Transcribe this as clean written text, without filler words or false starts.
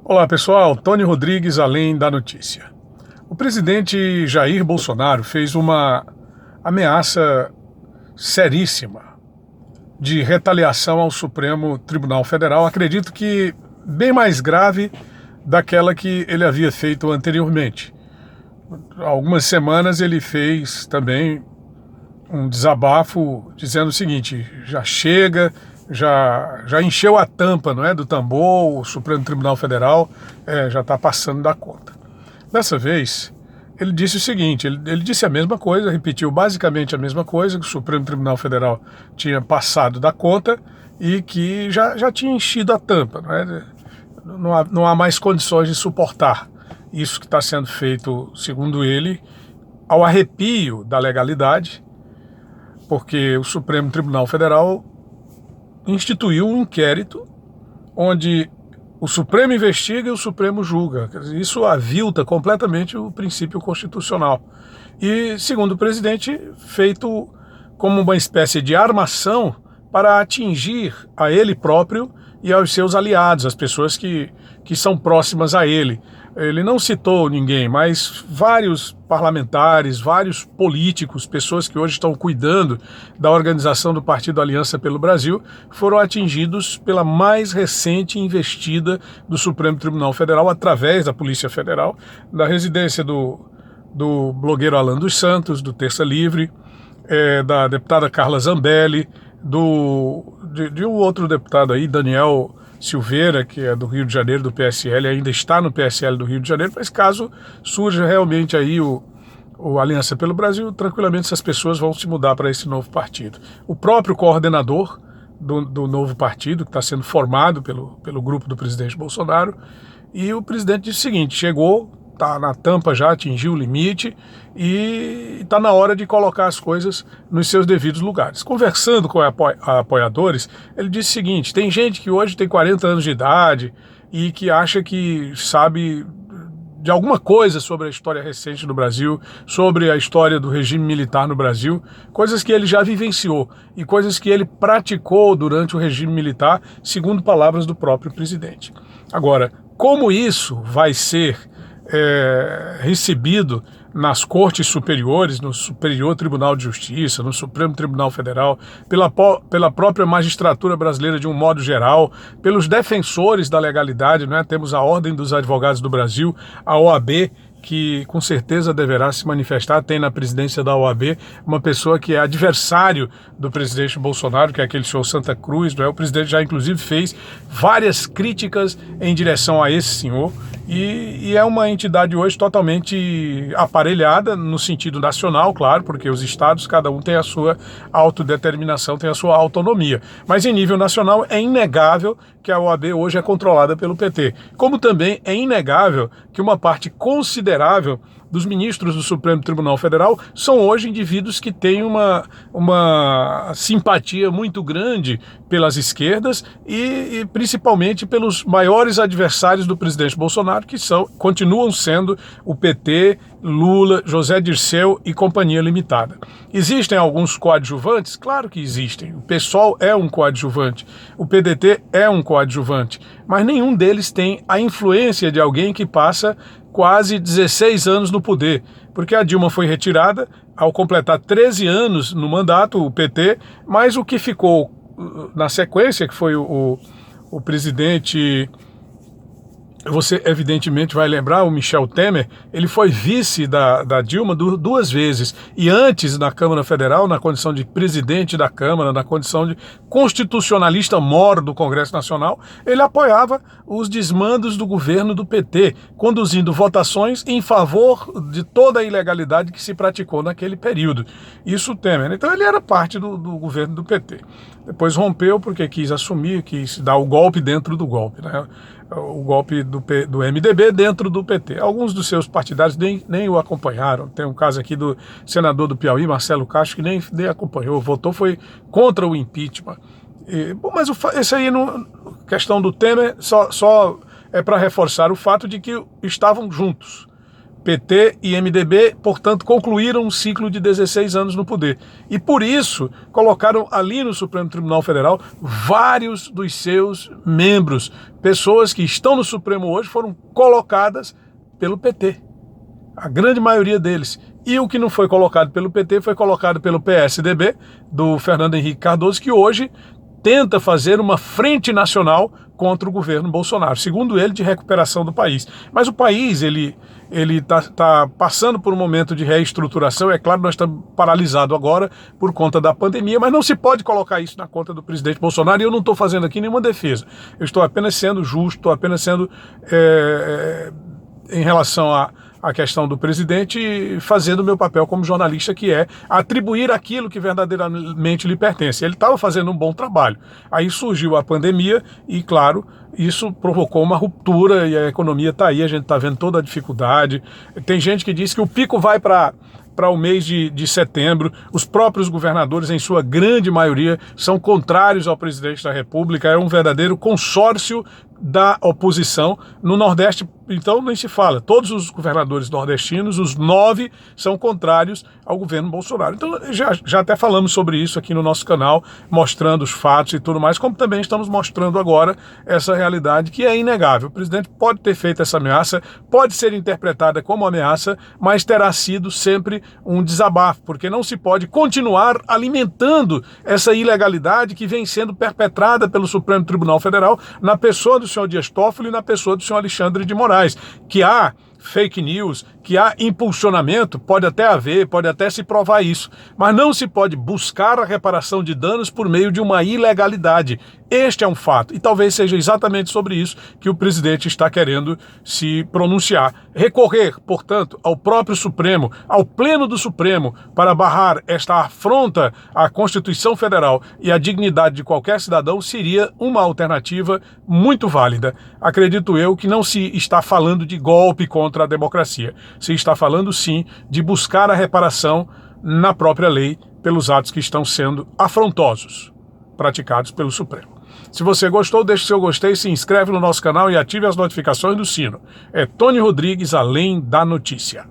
Olá pessoal, Tony Rodrigues, Além da Notícia. O presidente Jair Bolsonaro fez uma ameaça seríssima de retaliação ao Supremo Tribunal Federal, acredito que bem mais grave daquela que ele havia feito anteriormente. Há algumas semanas ele fez também um desabafo dizendo o seguinte: já chega, já encheu a tampa, não é, do tambor, o Supremo Tribunal Federal já está passando da conta. Dessa vez, ele disse o seguinte, ele disse a mesma coisa, repetiu basicamente a mesma coisa, que o Supremo Tribunal Federal tinha passado da conta e que já tinha enchido a tampa, não é? Não há mais condições de suportar isso que está sendo feito, segundo ele, ao arrepio da legalidade, porque o Supremo Tribunal Federal instituiu um inquérito onde o Supremo investiga e o Supremo julga. Isso avilta completamente o princípio constitucional. E, segundo o presidente, feito como uma espécie de armação para atingir a ele próprio e aos seus aliados, as pessoas que são próximas a ele. Ele não citou ninguém, mas vários parlamentares, vários políticos, pessoas que hoje estão cuidando da organização do Partido Aliança pelo Brasil, foram atingidos pela mais recente investida do Supremo Tribunal Federal através da Polícia Federal, da residência do blogueiro Alan dos Santos, do Terça Livre, da deputada Carla Zambelli, de um outro deputado aí, Daniel Silveira, que é do Rio de Janeiro, do PSL, ainda está no PSL do Rio de Janeiro, mas caso surja realmente aí o Aliança pelo Brasil, tranquilamente essas pessoas vão se mudar para esse novo partido. O próprio coordenador do novo partido, que está sendo formado pelo grupo do presidente Bolsonaro, e o presidente disse o seguinte: chegou, está na tampa já, atingiu o limite e está na hora de colocar as coisas nos seus devidos lugares. Conversando com apoiadores, ele disse o seguinte: tem gente que hoje tem 40 anos de idade e que acha que sabe de alguma coisa sobre a história recente do Brasil, sobre a história do regime militar no Brasil, coisas que ele já vivenciou e coisas que ele praticou durante o regime militar, segundo palavras do próprio presidente. Agora, como isso vai ser recebido nas cortes superiores, no Superior Tribunal de Justiça, no Supremo Tribunal Federal, pela própria magistratura brasileira de um modo geral, pelos defensores da legalidade, né? Temos a Ordem dos Advogados do Brasil, a OAB, que com certeza deverá se manifestar. Tem na presidência da OAB uma pessoa que é adversário do presidente Bolsonaro, que é aquele senhor Santa Cruz, não é? O presidente já inclusive fez várias críticas em direção a esse senhor, e é uma entidade hoje totalmente aparelhada no sentido nacional, claro, porque os estados, cada um tem a sua autodeterminação, tem a sua autonomia, mas em nível nacional é inegável que a OAB hoje é controlada pelo PT, como também é inegável que uma parte considerável dos ministros do Supremo Tribunal Federal são hoje indivíduos que têm uma simpatia muito grande pelas esquerdas e principalmente pelos maiores adversários do presidente Bolsonaro, que continuam sendo o PT, Lula, José Dirceu e Companhia Limitada. Existem alguns coadjuvantes? Claro que existem. O PSOL é um coadjuvante, o PDT é um coadjuvante, mas nenhum deles tem a influência de alguém que passa quase 16 anos no poder, porque a Dilma foi retirada ao completar 13 anos no mandato, o PT, mas o que ficou na sequência, que foi o presidente, você evidentemente vai lembrar, o Michel Temer, ele foi vice da Dilma duas vezes, e antes na Câmara Federal, na condição de presidente da Câmara, na condição de constitucionalista mor do Congresso Nacional, ele apoiava os desmandos do governo do PT, conduzindo votações em favor de toda a ilegalidade que se praticou naquele período. Isso o Temer. Então ele era parte do governo do PT. Depois rompeu porque quis assumir, quis dar o golpe dentro do golpe, né? O golpe do MDB dentro do PT. Alguns dos seus partidários nem o acompanharam. Tem um caso aqui do senador do Piauí, Marcelo Castro, que nem acompanhou, votou, foi contra o impeachment. Mas esse aí, questão do Temer, só é para reforçar o fato de que estavam juntos. PT e MDB, portanto, concluíram um ciclo de 16 anos no poder. E por isso colocaram ali no Supremo Tribunal Federal vários dos seus membros. Pessoas que estão no Supremo hoje foram colocadas pelo PT. A grande maioria deles. E o que não foi colocado pelo PT foi colocado pelo PSDB, do Fernando Henrique Cardoso, que hoje tenta fazer uma frente nacional contra o governo Bolsonaro, segundo ele, de recuperação do país. Mas o país, ele está passando por um momento de reestruturação. É claro, nós estamos paralisados agora por conta da pandemia, mas não se pode colocar isso na conta do presidente Bolsonaro, e eu não estou fazendo aqui nenhuma defesa. Eu estou apenas sendo justo, estou apenas sendo, em relação a questão do presidente, fazendo o meu papel como jornalista, que é atribuir aquilo que verdadeiramente lhe pertence. Ele estava fazendo um bom trabalho. Aí surgiu a pandemia e, claro, isso provocou uma ruptura e a economia está aí, a gente está vendo toda a dificuldade. Tem gente que diz que o pico vai para o mês de setembro. Os próprios governadores, em sua grande maioria, são contrários ao presidente da República. É um verdadeiro consórcio da oposição. No Nordeste, então, nem se fala. Todos os governadores nordestinos, os 9, são contrários ao governo Bolsonaro. Então, já até falamos sobre isso aqui no nosso canal, mostrando os fatos e tudo mais, como também estamos mostrando agora essa realidade que é inegável. O presidente pode ter feito essa ameaça, pode ser interpretada como ameaça, mas terá sido sempre um desabafo, porque não se pode continuar alimentando essa ilegalidade que vem sendo perpetrada pelo Supremo Tribunal Federal na pessoa do senhor Dias Toffoli e na pessoa do senhor Alexandre de Moraes, que há fake news, que há impulsionamento, pode até haver, pode até se provar isso, mas não se pode buscar a reparação de danos por meio de uma ilegalidade. Este é um fato, e talvez seja exatamente sobre isso que o presidente está querendo se pronunciar. Recorrer, portanto, ao próprio Supremo, ao Pleno do Supremo, para barrar esta afronta à Constituição Federal e à dignidade de qualquer cidadão, seria uma alternativa muito válida. Acredito eu que não se está falando de golpe contra a democracia. Se está falando, sim, de buscar a reparação na própria lei pelos atos que estão sendo afrontosos, praticados pelo Supremo. Se você gostou, deixe seu gostei, se inscreve no nosso canal e ative as notificações do sino. É Tony Rodrigues, Além da Notícia.